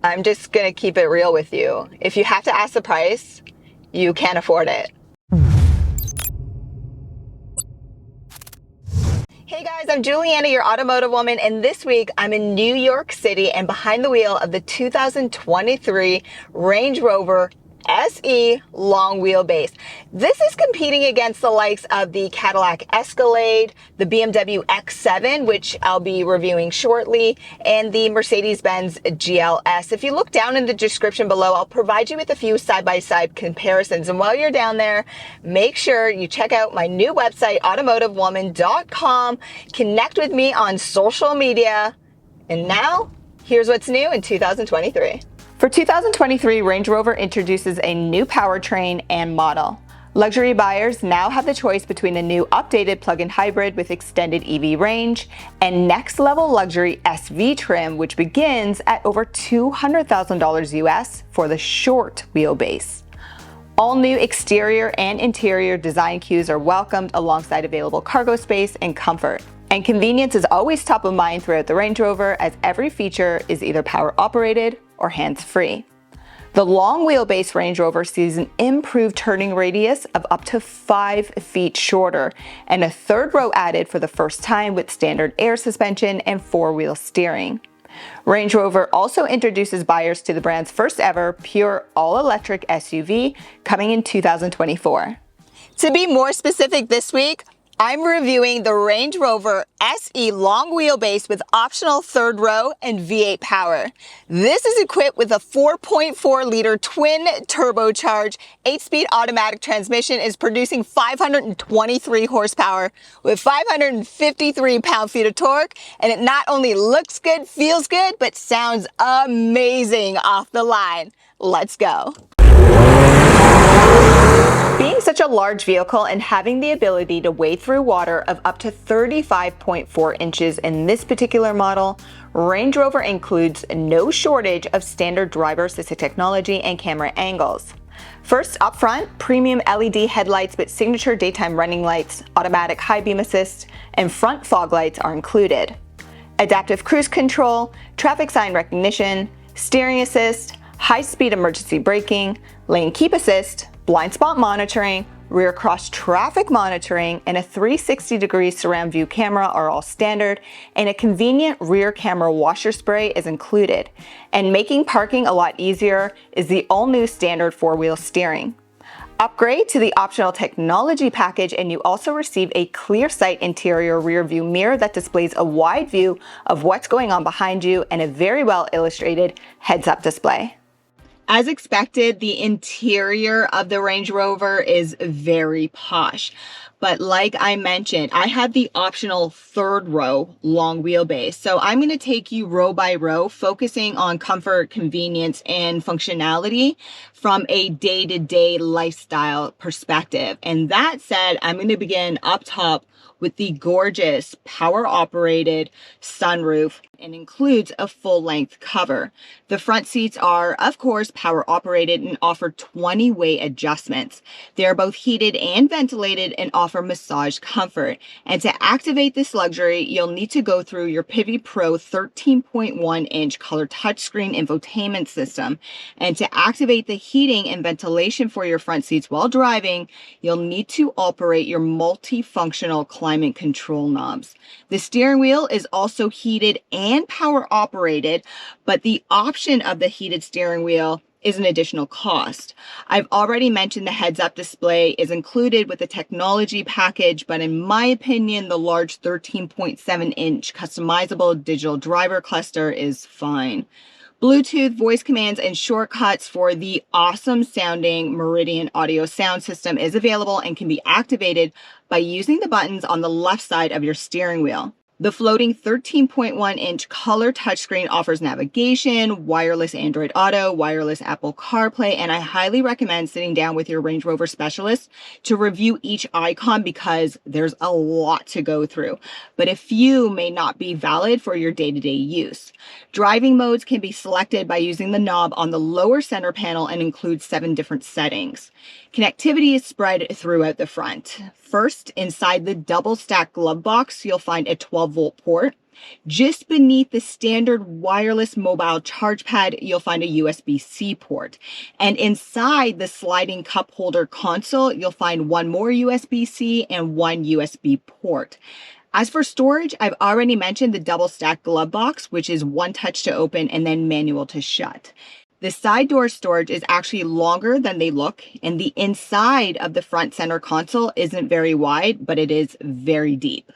I'm just gonna keep it real with you. If you have to ask the price, you can't afford it. Hey guys, I'm Juliana, your automotive woman, and this week I'm in New York City and behind the wheel of the 2023 Range Rover SE long wheelbase. This is competing against the likes of the Cadillac Escalade, the BMW X7, which I'll be reviewing shortly, and the Mercedes-Benz GLS. If you look down in the description below, I'll provide you with a few side-by-side comparisons. And while you're down there, make sure you check out my new website, AutomotiveWoman.com. Connect with me on social media. And now, here's what's new in 2023. For 2023, Range Rover introduces a new powertrain and model. Luxury buyers now have the choice between a new updated plug-in hybrid with extended EV range and next-level luxury SV trim, which begins at over $200,000 US for the short wheelbase. All new exterior and interior design cues are welcomed alongside available cargo space and comfort. And convenience is always top of mind throughout the Range Rover, as every feature is either power-operated or hands-free. The long wheelbase Range Rover sees an improved turning radius of up to 5 feet shorter and a third row added for the first time with standard air suspension and four-wheel steering. Range Rover also introduces buyers to the brand's first ever pure all-electric SUV coming in 2024. To be more specific this week, I'm reviewing the Range Rover SE long wheelbase with optional third row and V8 power. This is equipped with a 4.4-liter twin-turbocharged 8-speed automatic transmission, is producing 523 horsepower with 553 pound-feet of torque, and it not only looks good, feels good, but sounds amazing off the line. Let's go. Being such a large vehicle and having the ability to wade through water of up to 35.4 inches in this particular model, Range Rover includes no shortage of standard driver-assisted technology and camera angles. First, up front, premium LED headlights with signature daytime running lights, automatic high beam assist, and front fog lights are included. Adaptive cruise control, traffic sign recognition, steering assist, high-speed emergency braking, lane keep assist, blind spot monitoring, rear cross traffic monitoring, and a 360-degree surround view camera are all standard, and a convenient rear camera washer spray is included. And making parking a lot easier is the all-new standard four-wheel steering. Upgrade to the optional technology package and you also receive a clear sight interior rear view mirror that displays a wide view of what's going on behind you and a very well illustrated heads-up display. As expected, the interior of the Range Rover is very posh. But like I mentioned, I have the optional third row long wheelbase. So I'm going to take you row by row, focusing on comfort, convenience, and functionality from a day-to-day lifestyle perspective. And that said, I'm going to begin up top with the gorgeous power-operated sunroof and includes a full-length cover. The front seats are, of course, power-operated and offer 20-way adjustments. They are both heated and ventilated and offer massage comfort. And to activate this luxury, you'll need to go through your Pivi Pro 13.1-inch color touchscreen infotainment system. And to activate the heating and ventilation for your front seats while driving, you'll need to operate your multifunctional climate control knobs. The steering wheel is also heated and power operated, but the option of the heated steering wheel is an additional cost. I've already mentioned the heads-up display is included with the technology package, but in my opinion, the large 13.7-inch customizable digital driver cluster is fine. Bluetooth, voice commands, and shortcuts for the awesome sounding Meridian audio sound system is available and can be activated by using the buttons on the left side of your steering wheel. The floating 13.1-inch color touchscreen offers navigation, wireless Android Auto, wireless Apple CarPlay, and I highly recommend sitting down with your Range Rover specialist to review each icon because there's a lot to go through, but a few may not be valid for your day-to-day use. Driving modes can be selected by using the knob on the lower center panel and includes 7 different settings. Connectivity is spread throughout the front. First, inside the double stack glove box, you'll find a 12-volt port. Just beneath the standard wireless mobile charge pad, you'll find a USB-C port. And inside the sliding cup holder console, you'll find one more USB-C and one USB port. As for storage, I've already mentioned the double stack glove box, which is one touch to open and then manual to shut. The side door storage is actually longer than they look, and the inside of the front center console isn't very wide, but it is very deep.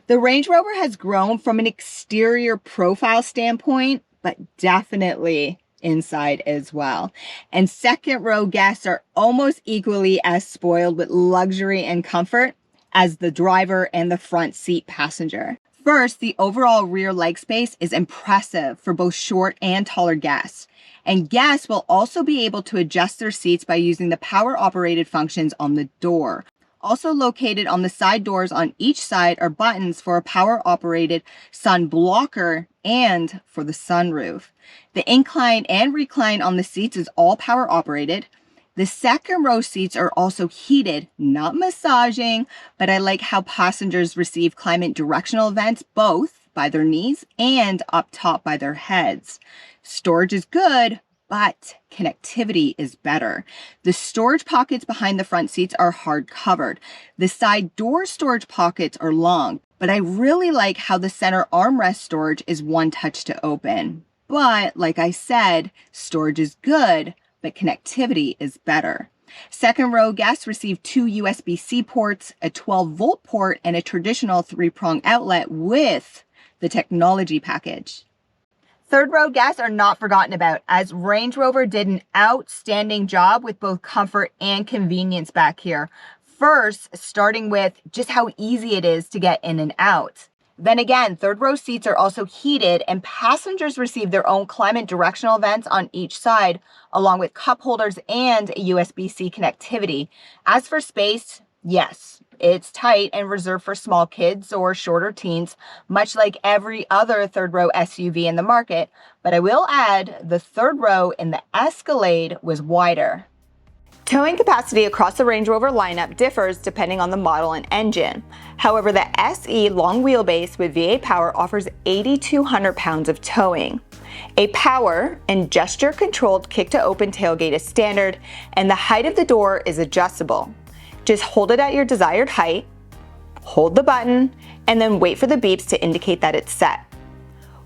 The Range Rover has grown from an exterior profile standpoint, but definitely inside as well. And second row guests are almost equally as spoiled with luxury and comfort as the driver and the front seat passenger. First, the overall rear leg space is impressive for both short and taller guests. And guests will also be able to adjust their seats by using the power-operated functions on the door. Also located on the side doors on each side are buttons for a power-operated sun blocker and for the sunroof. The incline and recline on the seats is all power-operated. The second row seats are also heated, not massaging, but I like how passengers receive climate directional vents both by their knees and up top by their heads. Storage is good, but connectivity is better. The storage pockets behind the front seats are hard covered. The side door storage pockets are long, but I really like how the center armrest storage is one touch to open. But like I said, storage is good, but connectivity is better. Second row guests receive two USB-C ports, a 12-volt port, and a traditional 3-prong outlet with the technology package. Third row guests are not forgotten about, as Range Rover did an outstanding job with both comfort and convenience back here. First, starting with just how easy it is to get in and out. Then again, third row seats are also heated and passengers receive their own climate directional vents on each side, along with cup holders and a USB-C connectivity. As for space, yes, it's tight and reserved for small kids or shorter teens, much like every other third row SUV in the market. But I will add, the third row in the Escalade was wider. Towing capacity across the Range Rover lineup differs depending on the model and engine. However, the SE long wheelbase with V8 power offers 8,200 pounds of towing. A power and gesture controlled kick to open tailgate is standard, and the height of the door is adjustable. Just hold it at your desired height, hold the button, and then wait for the beeps to indicate that it's set.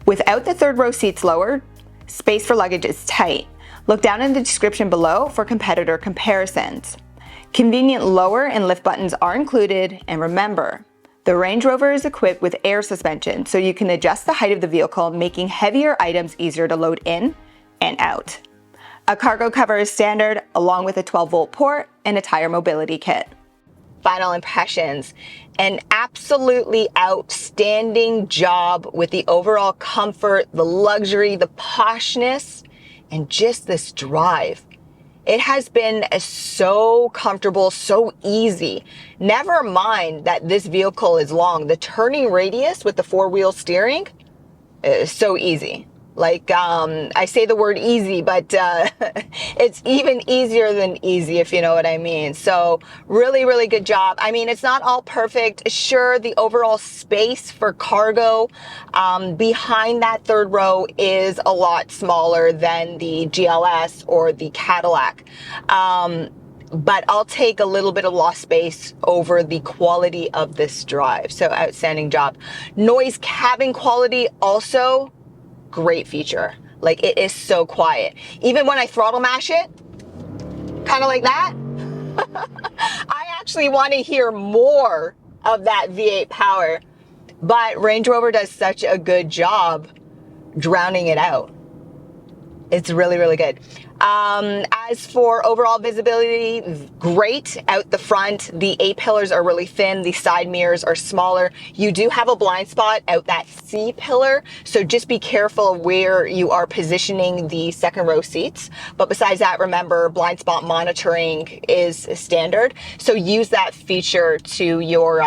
Without the third row seats lowered, space for luggage is tight. Look down in the description below for competitor comparisons. Convenient lower and lift buttons are included, and remember, the Range Rover is equipped with air suspension, so you can adjust the height of the vehicle, making heavier items easier to load in and out. A cargo cover is standard, along with a 12-volt port and a tire mobility kit. Final impressions: an absolutely outstanding job with the overall comfort, the luxury, the poshness, and just this drive. It has been so comfortable, so easy. Never mind that this vehicle is long. The turning radius with the four-wheel steering is so easy. Like, I say the word easy, but it's even easier than easy, if you know what I mean. So really, really good job. I mean, it's not all perfect. Sure, the overall space for cargo behind that third row is a lot smaller than the GLS or the Cadillac. But I'll take a little bit of lost space over the quality of this drive. So outstanding job. Noise cabin quality also great feature. Like, it is so quiet. Even when I throttle mash it, kind of like that, I actually want to hear more of that V8 power. But Range Rover does such a good job drowning it out. It's really, really good. As for overall visibility, great out the front. The A-pillars are really thin. The side mirrors are smaller. You do have a blind spot out that C-pillar, so just be careful where you are positioning the second row seats. But besides that, remember, blind spot monitoring is standard, so use that feature to your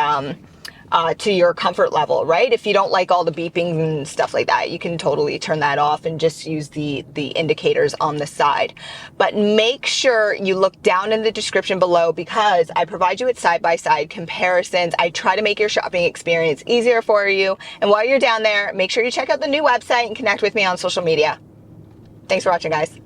to your comfort level, right? If you don't like all the beeping and stuff like that, you can totally turn that off and just use the indicators on the side. But make sure you look down in the description below, because I provide you with side-by-side comparisons. I try to make your shopping experience easier for you. And while you're down there, make sure you check out the new website and connect with me on social media. Thanks for watching, guys.